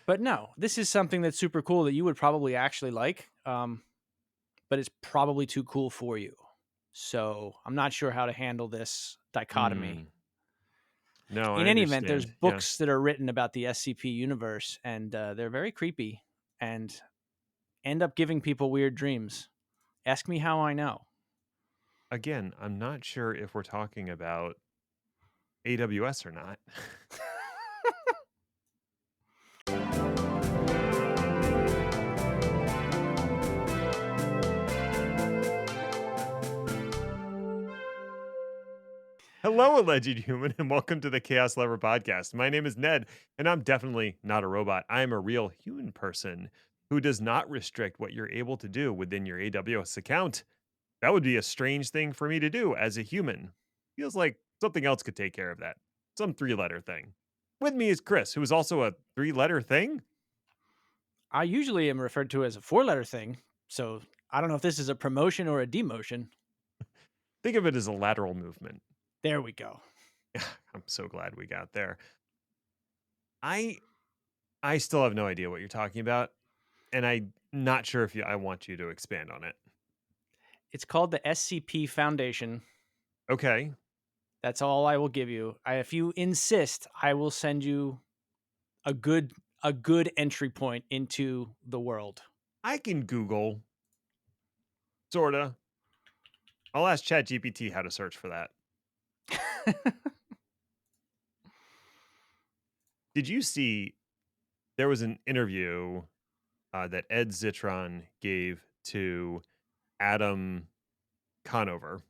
But no, this is something that's super cool that you would probably actually like, but it's probably too cool for you. So I'm not sure how to handle this dichotomy. Hmm. No, In I any event, there's understand. Yeah. books that are written about the SCP universe, and they're very creepy and end up giving people weird dreams. Ask me how I know. Again, I'm not sure if we're talking about AWS or not. Hello, alleged human, and welcome to the Chaos Lover podcast. My name is Ned, and I'm definitely not a robot. I am a real human person who does not restrict what you're able to do within your AWS account. That would be a strange thing for me to do as a human. Feels like something else could take care of that. Some three-letter thing. With me is Chris, who is also a three-letter thing. I usually am referred to as a 4-letter thing, so I don't know if this is a promotion or a demotion. Think of it as a lateral movement. There we go. I'm so glad we got there. I I still have no idea what you're talking about, and I'm not sure if I want you to expand on it. It's called the SCP Foundation. Okay. That's all I will give you. If you insist, I will send you a good entry point into the world. I can Google, sorta. I'll ask ChatGPT how to search for that. Did you see there was an interview that Ed Zitron gave to Adam Conover,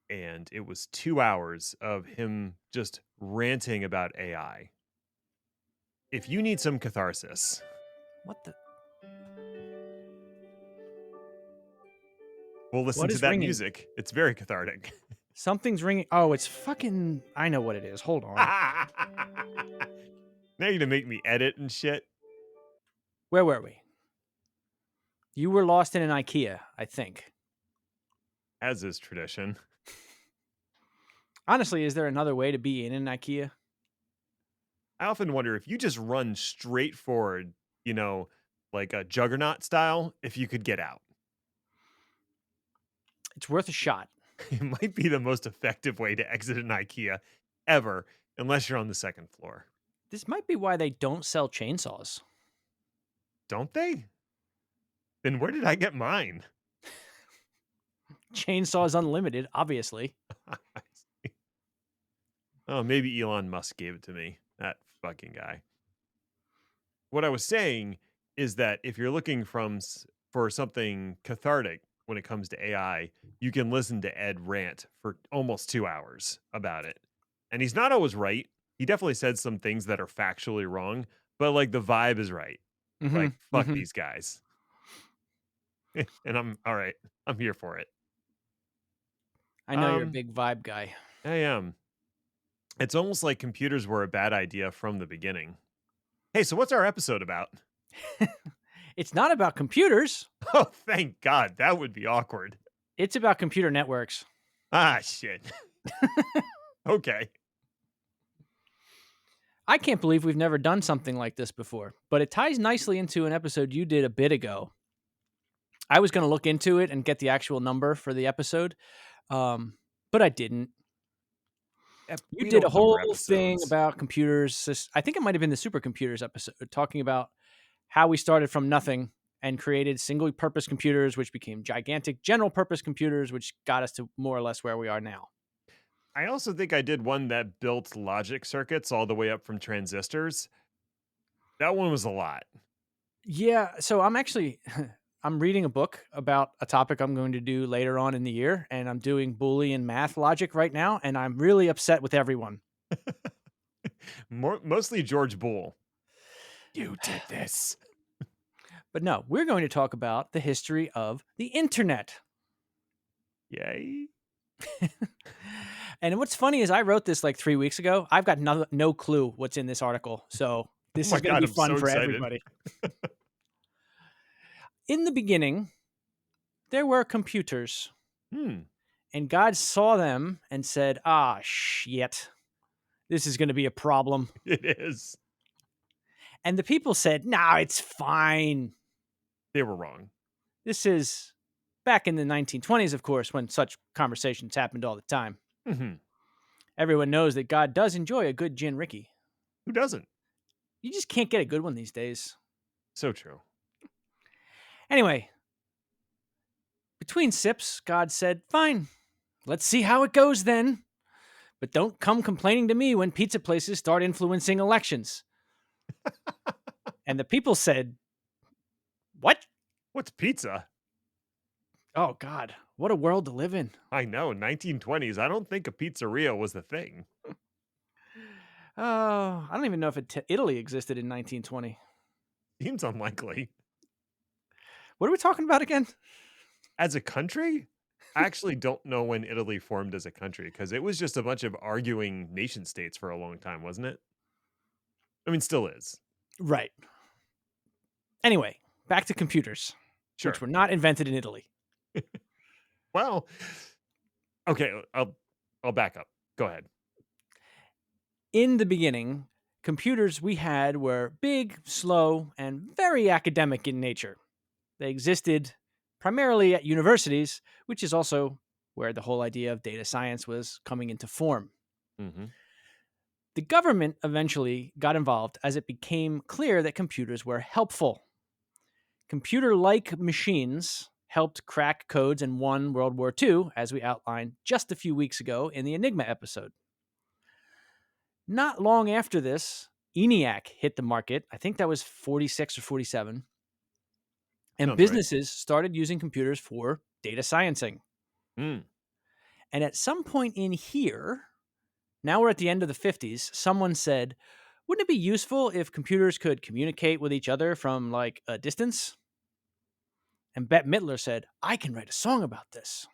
and it was 2 hours of him just ranting about AI. If you need some catharsis, What the? we'll listen What to is that ringing? music. It's very cathartic. Something's ringing. Oh, it's fucking. I know what it is. Hold on. Now you're gonna make me edit and shit. Where were we? You were lost in an IKEA, I think. As is tradition. Honestly, is there another way to be in an IKEA? I often wonder if you just run straight forward, like a juggernaut style, if you could get out. It's worth a shot. It might be the most effective way to exit an IKEA ever, unless you're on the second floor. This might be why they don't sell chainsaws. Don't they? Then where did I get mine? Chainsaws Unlimited, obviously. Oh, maybe Elon Musk gave it to me. That fucking guy. What I was saying is that if you're looking for something cathartic when it comes to AI, you can listen to Ed rant for almost 2 hours about it. And he's not always right. He definitely said some things that are factually wrong, but like the vibe is right. Like Mm-hmm. fuck Mm-hmm. these guys. And I'm all right. I'm here for it. I know you're a Um big vibe guy. I am. It's almost like computers were a bad idea from the beginning. Hey, so what's our episode about? It's not about computers. Oh, thank God. That would be awkward. It's about computer networks. Ah, shit. Okay. I can't believe we've never done something like this before, but it ties nicely into an episode you did a bit ago. I was going to look into it and get the actual number for the episode, but I didn't. You We did a don't number whole thing episodes. about computers. I think it might have been the supercomputers episode, talking about how we started from nothing and created single purpose computers, which became gigantic general purpose computers, which got us to more or less where we are now. I also think I did one that built logic circuits all the way up from transistors. That one was a lot. Yeah, so I'm actually I'm reading a book about a topic I'm going to do later on in the year, and I'm doing Boolean math logic right now, and I'm really upset with everyone. Mostly George Bull. You did this. But no, we're going to talk about the history of the internet. Yay. And what's funny is I wrote this like 3 weeks ago. I've got no clue what's in this article. So Oh this my is going to God, be I'm so fun for excited. everybody. In the beginning, there were computers, Hmm. and God saw them and said, "Ah, shit. This is going to be a problem." It is. And the people said, "Nah, it's fine." They were wrong. This is back in the 1920s, of course, when such conversations happened all the time. Mhm. Everyone knows that God does enjoy a good gin Ricky. Who doesn't? You just can't get a good one these days. So true. Anyway, between sips, God said, "Fine, let's see how it goes then. But don't come complaining to me when pizza places start influencing elections." And the people said, "What? What's pizza? Oh, God, what a world to live in." I know, 1920s. I don't think a pizzeria was the thing. Oh, I don't even know if Italy existed in 1920. Seems unlikely. What are we talking about again? As a country, I actually don't know when Italy formed as a country because it was just a bunch of arguing nation states for a long time, wasn't it? I mean, still is. Right. Anyway, back to computers, which Sure. were not invented in Italy. Well, okay, I'll back up. Go ahead. In the beginning, computers we had were big, slow, and very academic in nature. They existed primarily at universities, which is also where the whole idea of data science was coming into form. Mhm. The government eventually got involved as it became clear that computers were helpful. Computer like machines helped crack codes and won World War II, as we outlined just a few weeks ago in the Enigma episode. Not long after this, ENIAC hit the market. I think that was 46 or 47. And Sounds right. businesses started using computers for data sciencing. Mm. And at some point in here, now we're at the end of the 50s, someone said, "Wouldn't it be useful if computers could communicate with each other from like a distance?" And Bette Midler said, "I can write a song about this,"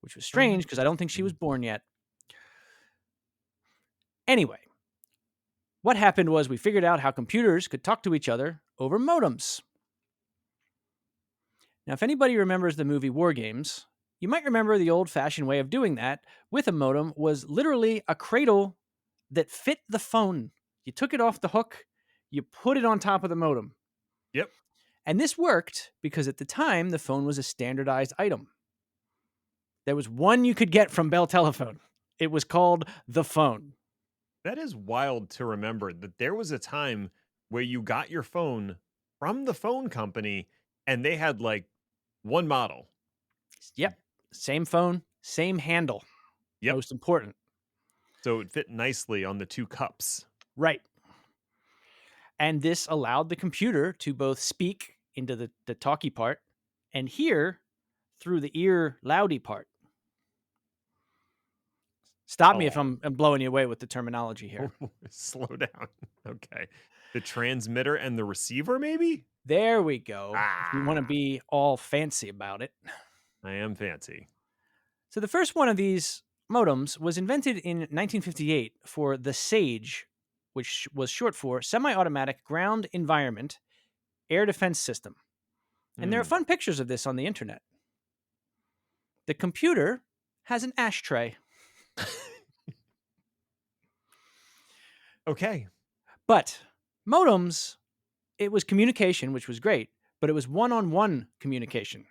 which was strange because I don't think she was born yet. Anyway, what happened was we figured out how computers could talk to each other over modems. Now, if anybody remembers the movie War Games, you might remember the old fashioned way of doing that with a modem was literally a cradle that fit the phone. You took it off the hook, you put it on top of the modem. Yep. And this worked because at the time, the phone was a standardized item. There was one you could get from Bell Telephone. It was called the phone. That is wild to remember that there was a time where you got your phone from the phone company and they had like one model. Yep. Same phone, same handle. Yep. Most important. So it fit nicely on the two cups. Right. And this allowed the computer to both speak into the talky part and hear through the ear loudy part. Stop me if Oh, I'm blowing you away with the terminology here. slow down. Okay. The transmitter and the receiver, maybe? There we go. If you want to Ah, be all fancy about it. I am fancy. So the first one of these modems was invented in 1958 for the SAGE, which was short for Semi-Automatic Ground Environment Air Defense System. And there are Hmm. fun pictures of this on the internet. The computer has an ashtray, Okay. but modems, it was communication, which was great, but it was one-on-one communication.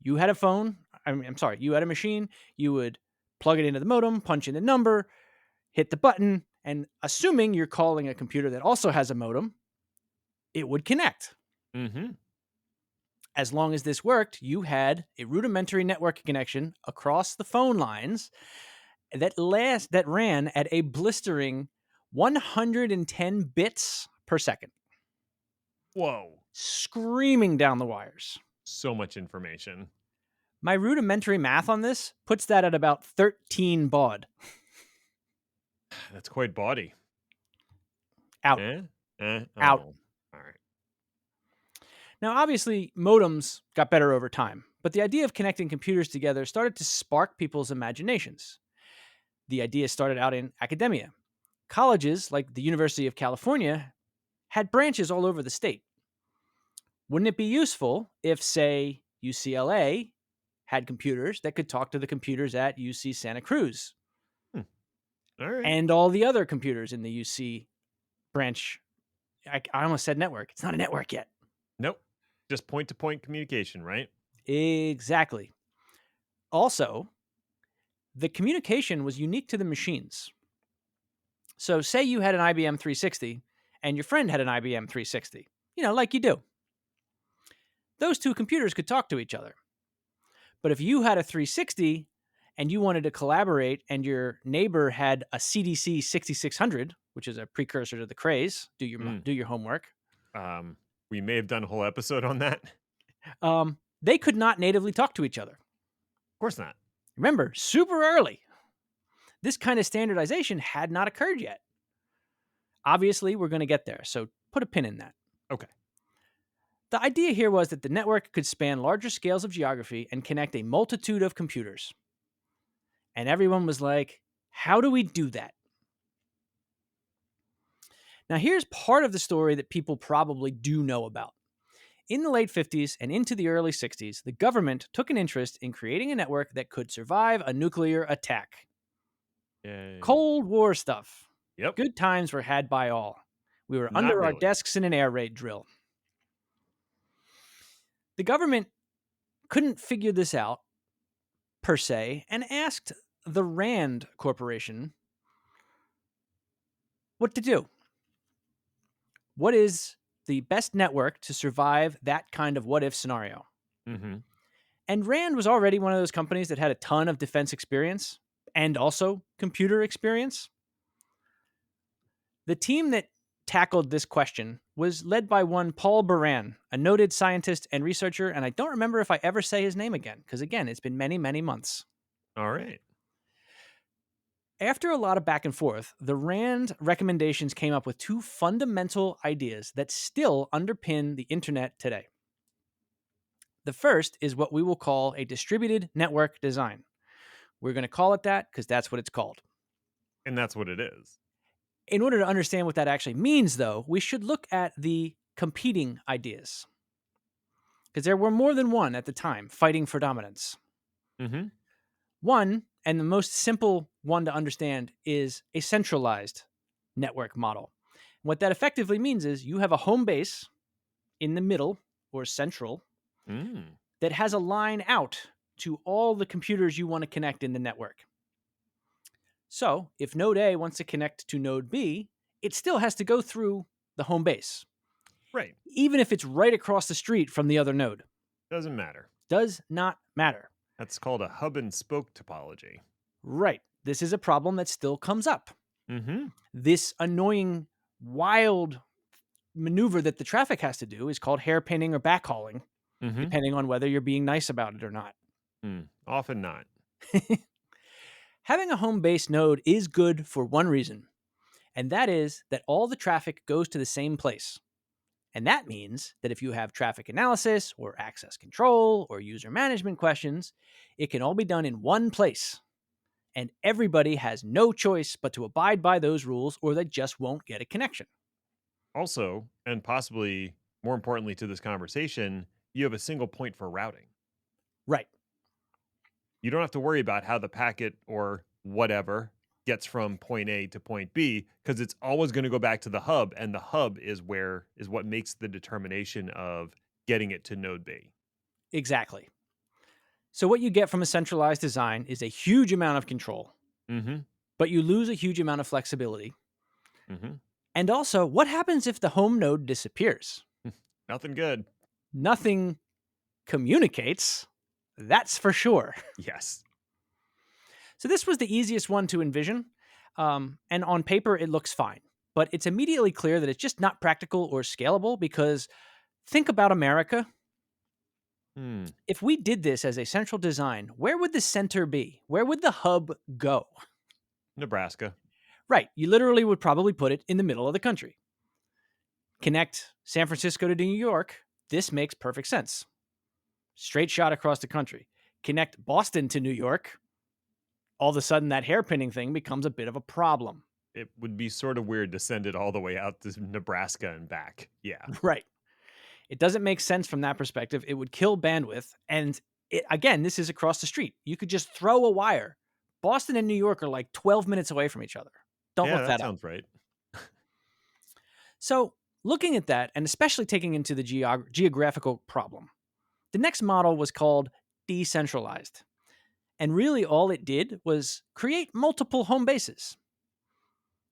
You had a phone, I'm sorry, you had a machine, you would plug it into the modem, punch in the number, hit the button, and assuming you're calling a computer that also has a modem, it would connect. Mm-hmm. As long as this worked, you had a rudimentary network connection across the phone lines that ran at a blistering 110 bits per second, Whoa. screaming down the wires. So much information. My rudimentary math on this puts that at about 13 baud. That's quite bawdy. Out. Eh? Eh? Out. Oh. All right. Now, obviously, modems got better over time, but the idea of connecting computers together started to spark people's imaginations. The idea started out in academia. Colleges, like the University of California, had branches all over the state. Wouldn't it be useful if, say, UCLA had computers that could talk to the computers at UC Santa Cruz Hmm. All right. and all the other computers in the UC branch I almost said network. It's not a network yet. Nope. Just point to point communication, right? Exactly. Also, the communication was unique to the machines. So, say you had an IBM 360 and your friend had an IBM 360, like you do. Those two computers could talk to each other. But if you had a 360 and you wanted to collaborate and your neighbor had a CDC 6600, which is a precursor to the Craze, Mm. do your homework. Um, we may have done a whole episode on that. They could not natively talk to each other. Of course not. Remember, super early. This kind of standardization had not occurred yet. Obviously, we're going to get there, so put a pin in that. Okay. The idea here was that the network could span larger scales of geography and connect a multitude of computers. And everyone was like, how do we do that? Now, here's part of the story that people probably do know about. In the late 50s and into the early 60s, the government took an interest in creating a network that could survive a nuclear attack. Yay. Cold War stuff. Yep. Good times were had by all. We were Not under our really. desks in an air raid drill. The government couldn't figure this out, per se, and asked the RAND Corporation what to do. What is the best network to survive that kind of what if scenario? Mm-hmm. And RAND was already one of those companies that had a ton of defense experience and also computer experience. The team that tackled this question was led by one Paul Baran, a noted scientist and researcher, and I don't remember if I ever say his name again, because again, it's been many, many months. All right. After a lot of back and forth, the RAND recommendations came up with two fundamental ideas that still underpin the internet today. The first is what we will call a distributed network design. We're going to call it that because that's what it's called. And that's what it is. In order to understand what that actually means, though, we should look at the competing ideas. Because there were more than one at the time fighting for dominance. Mm-hmm. One, and the most simple one to understand, is a centralized network model. What that effectively means is you have a home base in the middle or central Mm. that has a line out to all the computers you want to connect in the network. So if node A wants to connect to node B, it still has to go through the home base, Right. even if it's right across the street from the other node. Doesn't matter. Does not matter. That's called a hub and spoke topology. Right. This is a problem that still comes up. Mm-hmm. This annoying, wild maneuver that the traffic has to do is called hairpinning or backhauling, Mm-hmm. depending on whether you're being nice about it or not. Often not. Having a home base node is good for one reason, and that is that all the traffic goes to the same place. And that means that if you have traffic analysis or access control or user management questions, it can all be done in one place. And everybody has no choice but to abide by those rules or they just won't get a connection. Also, and possibly more importantly to this conversation, you have a single point for routing. Right. You don't have to worry about how the packet or whatever gets from point A to point B because it's always going to go back to the hub, and the hub is what makes the determination of getting it to node B. Exactly. So what you get from a centralized design is a huge amount of control, Mm-hmm. but you lose a huge amount of flexibility. Mm-hmm. And also, what happens if the home node disappears? Nothing good. Nothing communicates, that's for sure. Yes. So this was the easiest one to envision, and on paper it looks fine. But it's immediately clear that it's just not practical or scalable because think about America. Hmm. If we did this as a central design, where would the center be? Where would the hub go? Nebraska. Right, you literally would probably put it in the middle of the country. Connect San Francisco to New York, this makes perfect sense. Straight shot across the country. Connect Boston to New York, all of a sudden that hairpinning thing becomes a bit of a problem. It would be sort of weird to send it all the way out to Nebraska and back. Yeah. Right. It doesn't make sense from that perspective. It would kill bandwidth. And again, this is across the street. You could just throw a wire. Boston and New York are like 12 minutes away from each other. Don't Yeah, look that that up. sounds right. So looking at that, and especially taking into the geographical problem, the next model was called decentralized. And really, all it did was create multiple home bases.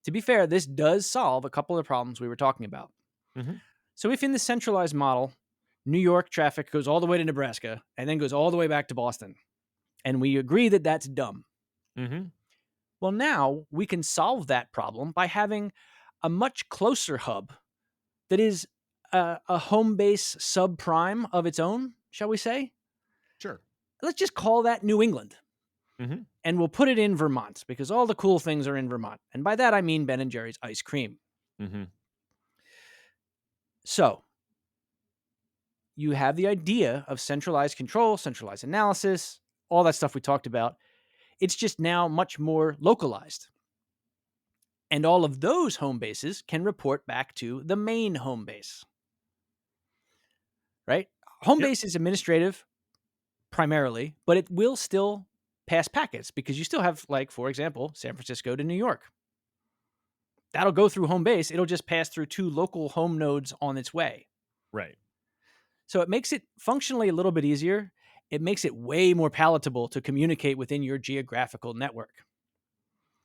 To be fair, this does solve a couple of problems we were talking about. Mhm. So, if in the centralized model, New York traffic goes all the way to Nebraska and then goes all the way back to Boston, and we agree that that's dumb. Mhm. Well, now we can solve that problem by having a much closer hub that is a home base subprime of its own, shall we say? Sure. Let's just call that New England. Mhm. And we'll put it in Vermont because all the cool things are in Vermont. And by that, I mean Ben and Jerry's ice cream. Mhm. So you have the idea of centralized control, centralized analysis, all that stuff we talked about. It's just now much more localized. And all of those home bases can report back to the main home base, right? Home Yep. base is administrative primarily, but it will still pass packets because you still have, like, for example, San Francisco to New York. That'll go through home base. It'll just pass through two local home nodes on its way. Right. So it makes it functionally a little bit easier. It makes it way more palatable to communicate within your geographical network.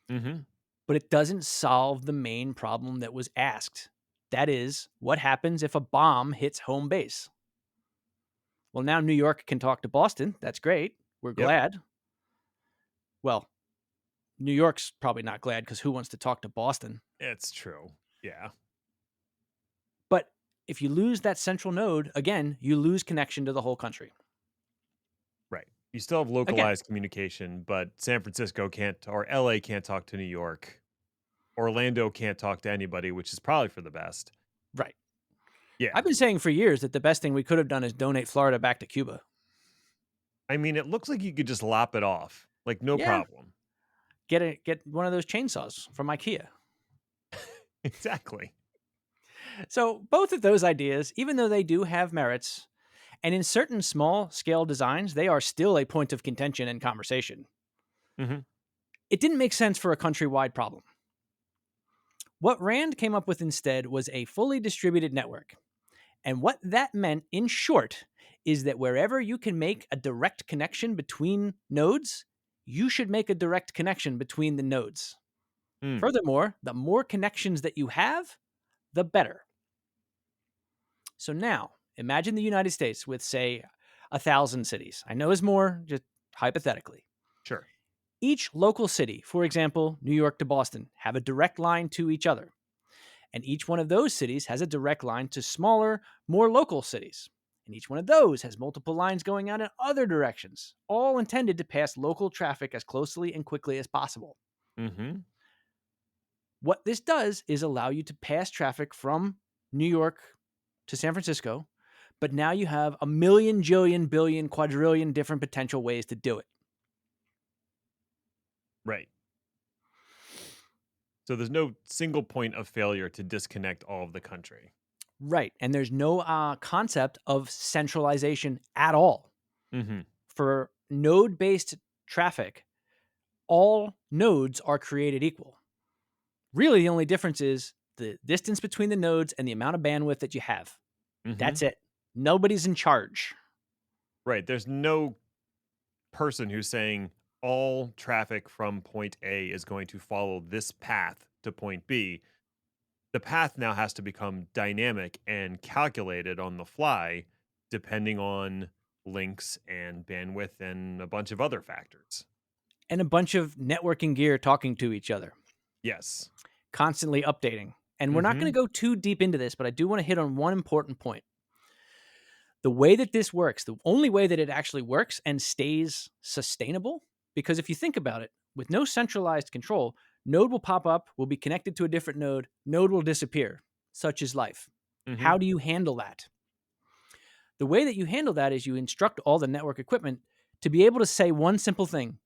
Mhm. But it doesn't solve the main problem that was asked. That is, what happens if a bomb hits home base? Well, now New York can talk to Boston. That's great. We're Yep. glad. Well, New York's probably not glad because who wants to talk to Boston? It's true. Yeah. But if you lose that central node, again, you lose connection to the whole country. Right. You still have Again, localized communication, but San Francisco can't or LA can't talk to New York. Orlando can't talk to anybody, which is probably for the best. right. Yeah. I've been saying for years that the best thing we could have done is donate Florida back to Cuba. I mean, it looks like you could just lop it off. Like no Yeah, problem. get one of those chainsaws from IKEA. Exactly. So both of those ideas, even though they do have merits, and in certain small scale designs, they are still a point of contention and conversation. Mhm. It didn't make sense for a countrywide problem. What Rand came up with instead was a fully distributed network. And what that meant, in short, is that wherever you can make a direct connection between nodes, you should make a direct connection between the nodes. Mm. Furthermore, the more connections that you have, the better. So now, imagine the United States with, say, 1,000 cities. I know is more, just hypothetically. Sure. Each local city, for example, New York to Boston, have a direct line to each other. And each one of those cities has a direct line to smaller, more local cities. And each one of those has multiple lines going out in other directions, all intended to pass local traffic as closely and quickly as possible. Mhm. What this does is allow you to pass traffic from New York to San Francisco, but now you have a million, jillion, billion, quadrillion different potential ways to do it. Right. So there's no single point of failure to disconnect all of the country. Right. And there's no concept of centralization at all. Mhm. For node based traffic, all nodes are created equal. Really, the only difference is the distance between the nodes and the amount of bandwidth that you have. That's Mhm. it. Nobody's in charge. Right. There's no person who's saying all traffic from point A is going to follow this path to point B. The path now has to become dynamic and calculated on the fly depending on links and bandwidth and a bunch of other factors. And a bunch of networking gear talking to each other, Yes. constantly updating. And we're not going Mhm. to go too deep into this, but I do want to hit on one important point. The way that this works, the only way that it actually works and stays sustainable, because if you think about it, with no centralized control, node will pop up, will be connected to a different node will disappear. Such is life. How Mhm. do you handle that? The way that you handle that is you instruct all the network equipment to be able to say one simple thing.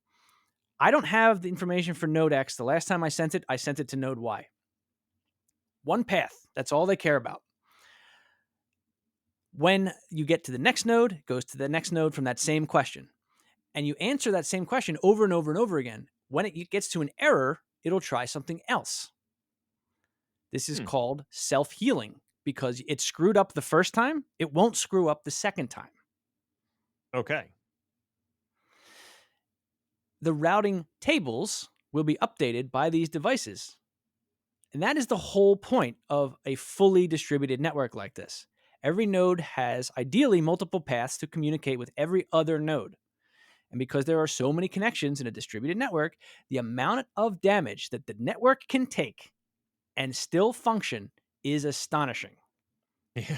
I don't have the information for node X. The last time I sent it to node Y. One path. That's all they care about. When you get to the next node, it goes to the next node from that same question. And you answer that same question over and over and over again. When it gets to an error, it'll try something else. This is Hmm. called self healing. because it screwed up the first time, it won't screw up the second time. Okay. The routing tables will be updated by these devices. And that is the whole point of a fully distributed network like this. Every node has ideally multiple paths to communicate with every other node. And because there are so many connections in a distributed network, the amount of damage that the network can take and still function is astonishing. Yeah.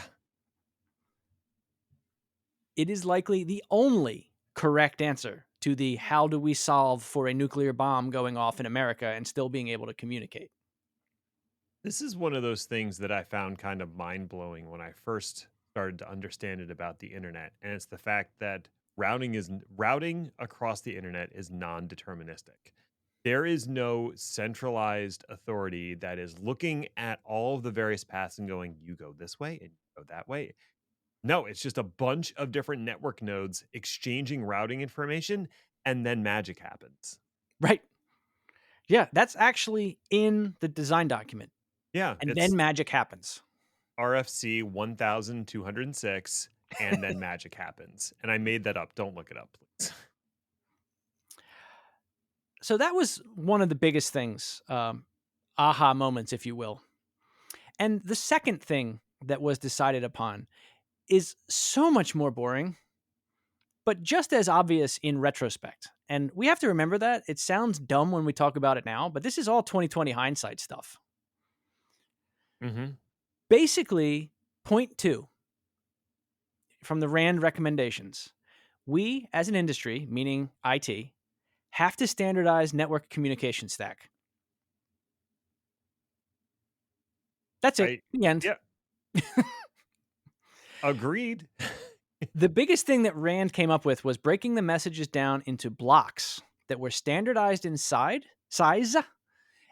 It is likely the only correct answer to the how do we solve for a nuclear bomb going off in America and still being able to communicate. This is one of those things that I found kind of mind blowing when I first started to understand it about the internet. And it's the fact that routing across the internet is non-deterministic. There is no centralized authority that is looking at all of the various paths and going, you go this way and you go that way. No, it's just a bunch of different network nodes exchanging routing information, and then magic happens. Right. Yeah, that's actually in the design document. Yeah, And then it's magic happens. RFC 1206, and then magic happens. And I made that up. Don't look it up, please. So that was one of the biggest things, aha moments, if you will. And the second thing that was decided upon is so much more boring, but just as obvious in retrospect. And we have to remember that. It sounds dumb when we talk about it now, but this is all 2020 hindsight stuff. Mm-hmm. Basically, point two from the RAND recommendations, we as an industry, meaning IT, have to standardize network communication stack. That's it. Right. The end. Yeah. Agreed. The biggest thing that RAND came up with was breaking the messages down into blocks that were standardized in size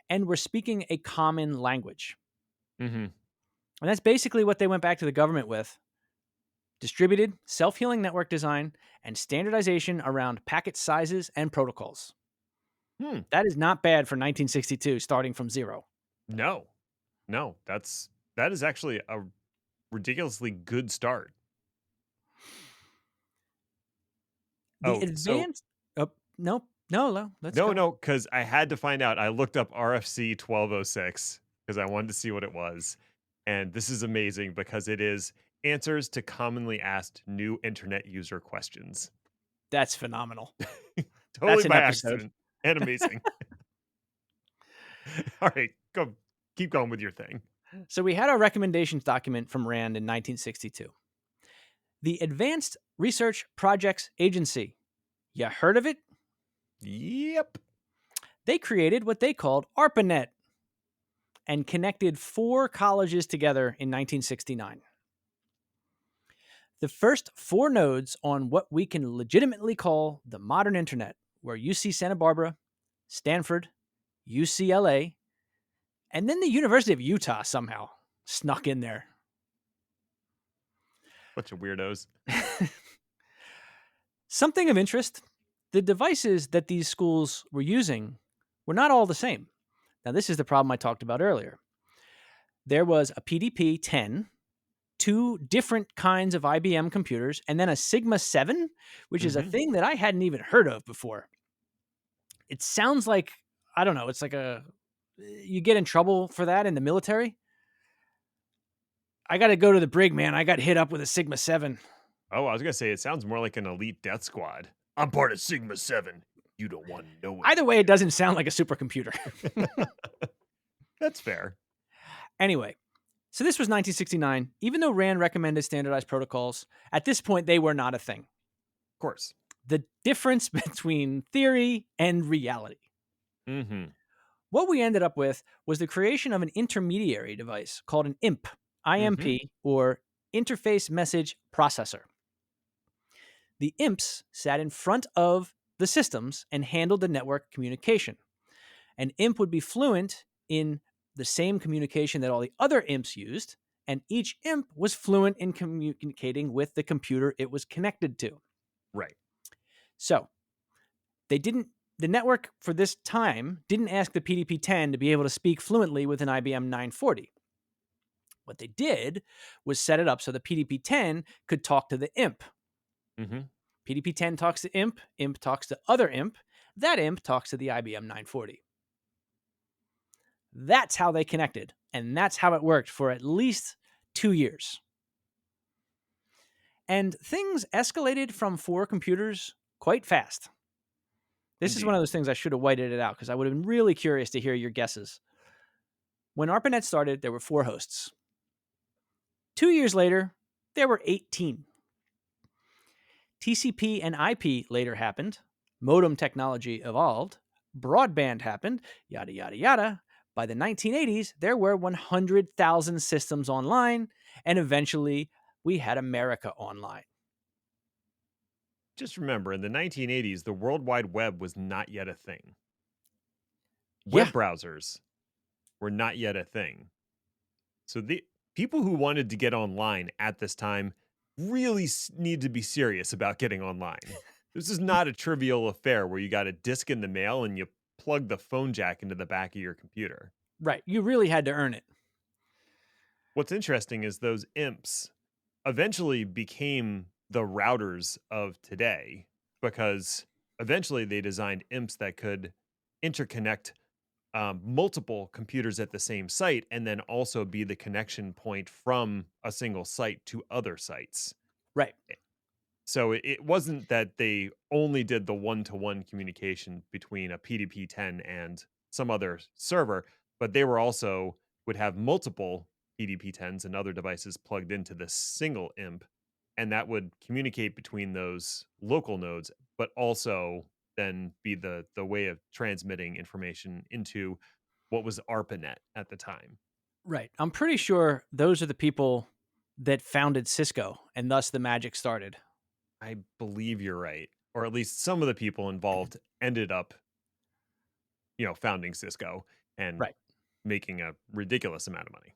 and were speaking a common language. Mm-hmm. And that's basically what they went back to the government with. Distributed, self-healing network design and standardization around packet sizes and protocols. Hmm. That is not bad for 1962, starting from zero. No. No, that is actually a ridiculously good start. The Oh, so advanced... Oh, no, let's no, go. no, because I had to find out. I looked up RFC 1206 because I wanted to see what it was. And this is amazing because it is answers to commonly asked new internet user questions. That's phenomenal. Totally That's an by episode. accident and amazing. All right, go keep going with your thing. So we had our recommendations document from RAND in 1962. The Advanced Research Projects Agency. You heard of it? Yep. They created what they called ARPANET and connected 4 colleges together in 1969. The first 4 nodes on what we can legitimately call the modern internet were UC Santa Barbara, Stanford, UCLA, and then the University of Utah somehow snuck in there. Bunch of weirdos. Something of interest, the devices that these schools were using were not all the same. Now, this is the problem I talked about earlier. There was a PDP 10, 2 different kinds of IBM computers, and then a Sigma 7, which is a Mhm. thing that I hadn't even heard of before. It sounds like, I don't know, it's like you get in trouble for that in the military. I got to go to the brig, man. I got hit up with a Sigma 7. Oh, I was gonna say it sounds more like an elite death squad. I'm part of Sigma 7. You don't want to know it. Either way, it doesn't sound like a supercomputer. That's fair. Anyway, so this was 1969. Even though RAND recommended standardized protocols, at this point, they were not a thing. Of course. The difference between theory and reality. Mm-hmm. What we ended up with was the creation of an intermediary device called an IMP, or Interface Message Processor. The IMPs sat in front of the systems and handled the network communication. An IMP would be fluent in the same communication that all the other IMPs used, and each IMP was fluent in communicating with the computer it was connected to. Right. So, the network for this time didn't ask the PDP-10 to be able to speak fluently with an IBM 940. What they did was set it up so the PDP-10 could talk to the imp. Mm-hmm. PDP-10 talks to imp, imp talks to other imp, that imp talks to the IBM 940. That's how they connected, and that's how it worked for at least 2 years. And things escalated from 4 computers quite fast. This is one Indeed. of those things I should have whited it out because I would have been really curious to hear your guesses. When ARPANET started, there were 4 hosts. 2 years later, there were 18. TCP and IP later happened. Modem technology evolved. Broadband happened. Yada, yada, yada. By the 1980s, there were 100,000 systems online, and eventually we had America online. Just remember, in the 1980s, the World Wide Web was not yet a thing. Yeah, Web browsers were not yet a thing. So the people who wanted to get online at this time really need to be serious about getting online. This is not a trivial affair where you got a disk in the mail and you plug the phone jack into the back of your computer. right. You really had to earn it. What's interesting is those imps eventually became the routers of today because eventually they designed imps that could interconnect multiple computers at the same site and then also be the connection point from a single site to other sites. Right. So it wasn't that they only did the one-to-one communication between a PDP-10 and some other server, but they were also would have multiple PDP-10s and other devices plugged into this single imp, and that would communicate between those local nodes, but also then be the way of transmitting information into what was ARPANET at the time. Right. I'm pretty sure those are the people that founded Cisco, and thus the magic started. I believe you're right, or at least some of the people involved ended up founding Cisco and Right. making a ridiculous amount of money.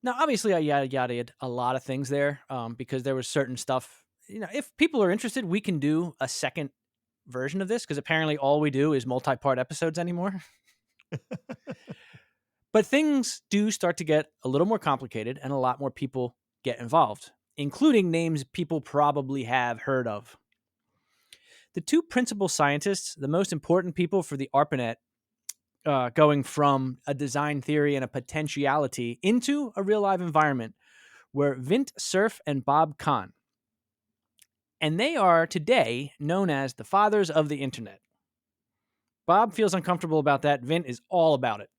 Now, obviously, I yada yada a lot of things there because there was certain stuff. If people are interested, we can do a second version of this because apparently all we do is multi-part episodes anymore. But things do start to get a little more complicated and a lot more people get involved, including names people probably have heard of. The 2 principal scientists, the most important people for the ARPANET, going from a design theory and a potentiality into a real live environment, were Vint Cerf and Bob Kahn. And they are today known as the fathers of the internet. Bob feels uncomfortable about that. Vint is all about it.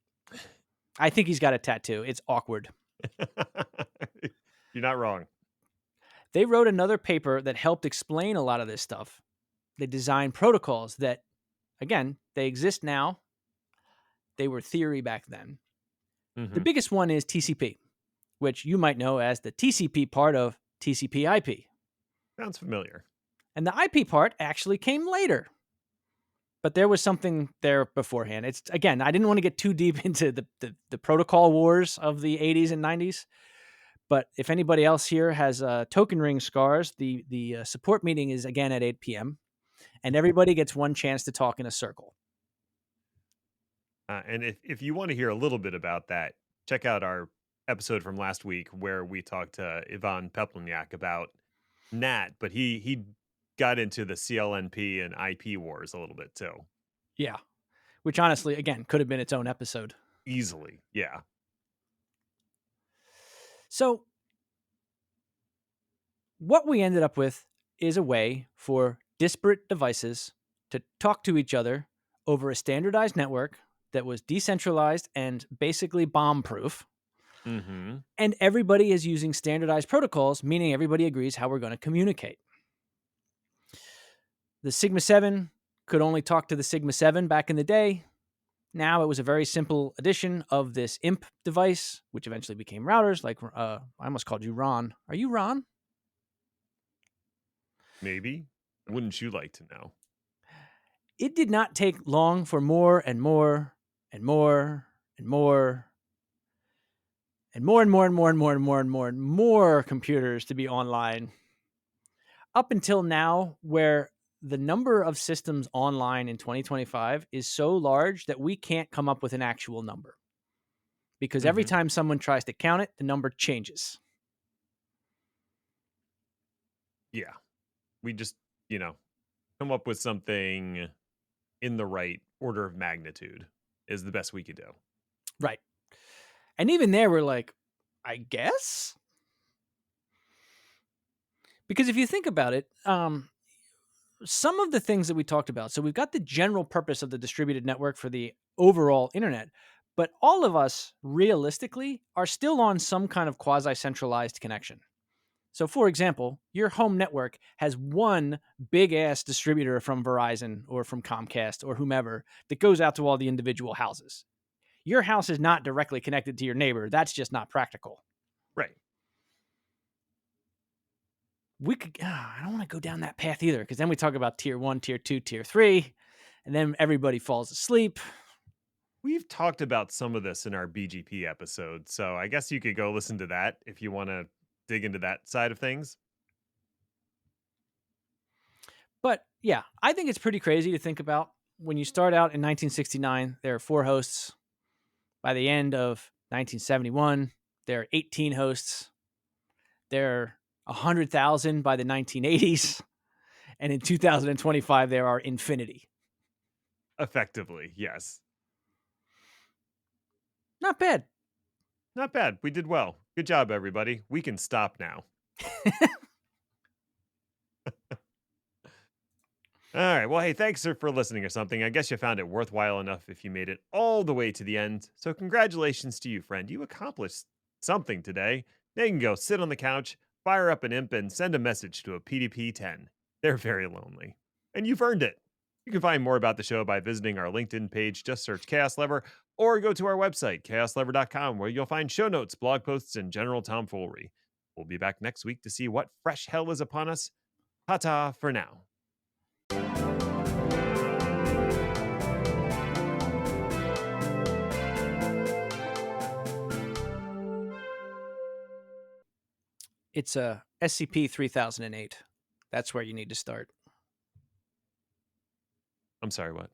I think he's got a tattoo. It's awkward. You're not wrong. They wrote another paper that helped explain a lot of this stuff. They designed protocols that, again, they exist now. They were theory back then. The biggest one is TCP, which you might know as the TCP part of TCP/IP. Sounds familiar. And the IP part actually came later. But there was something there beforehand. It's, again, I didn't want to get too deep into the protocol wars of the 80s and 90s. But if anybody else here has token ring scars, the support meeting is again at 8 p.m. And everybody gets one chance to talk in a circle. And if you want to hear a little bit about that, check out our episode from last week where we talked to Ivan Pepleniak about NAT, but he got into the CLNP and IP wars a little bit too. Yeah. Which honestly, again, could have been its own episode. Easily, yeah. So what we ended up with is a way for disparate devices to talk to each other over a standardized network that was decentralized and basically bomb-proof. Mm-hmm. And everybody is using standardized protocols, meaning everybody agrees how we're going to communicate. The Sigma 7 could only talk to the Sigma 7 back in the day. Now it was a very simple addition of this IMP device, which eventually became routers. Like, I almost called you Ron. Are you Ron? Maybe. Wouldn't you like to know? It did not take long for more and more and more and more and more and more and more and more and more and more and more computers to be online. Up until now, where the number of systems online in 2025 is so large that we can't come up with an actual number. because every Mhm. time someone tries to count it, the number changes. Yeah. We just, you know, come up with something in the right order of magnitude is the best we could do. Right. And even there, we're like, I guess? Because if you think about it, some of the things that we talked about, so we've got the general purpose of the distributed network for the overall internet, but all of us realistically are still on some kind of quasi centralized connection. So, for example, your home network has one big ass distributor from Verizon or from Comcast or whomever that goes out to all the individual houses. Your house is not directly connected to your neighbor. That's just not practical. Right. We could, I don't want to go down that path either, because then we talk about tier one, tier two, tier three, and then everybody falls asleep. We've talked about some of this in our BGP episode, so I guess you could go listen to that if you want to dig into that side of things. But yeah, I think it's pretty crazy to think about. When you start out in 1969, there are 4 hosts. By the end of 1971, there are 18 hosts. There are 100,000 by the 1980s. And in 2025, there are infinity. Effectively, yes. Not bad. Not bad. We did well. Good job, everybody. We can stop now. All right. Well, hey, thanks for listening or something. I guess you found it worthwhile enough if you made it all the way to the end. So, congratulations to you, friend. You accomplished something today. Now you can go sit on the couch, fire up an imp, and send a message to a PDP 10. They're very lonely. And you've earned it. You can find more about the show by visiting our LinkedIn page. Just search Chaos Lever or go to our website, chaoslever.com, where you'll find show notes, blog posts, and general tomfoolery. We'll be back next week to see what fresh hell is upon us. Ta ta for now. It's a SCP 3008. That's where you need to start. I'm sorry, what?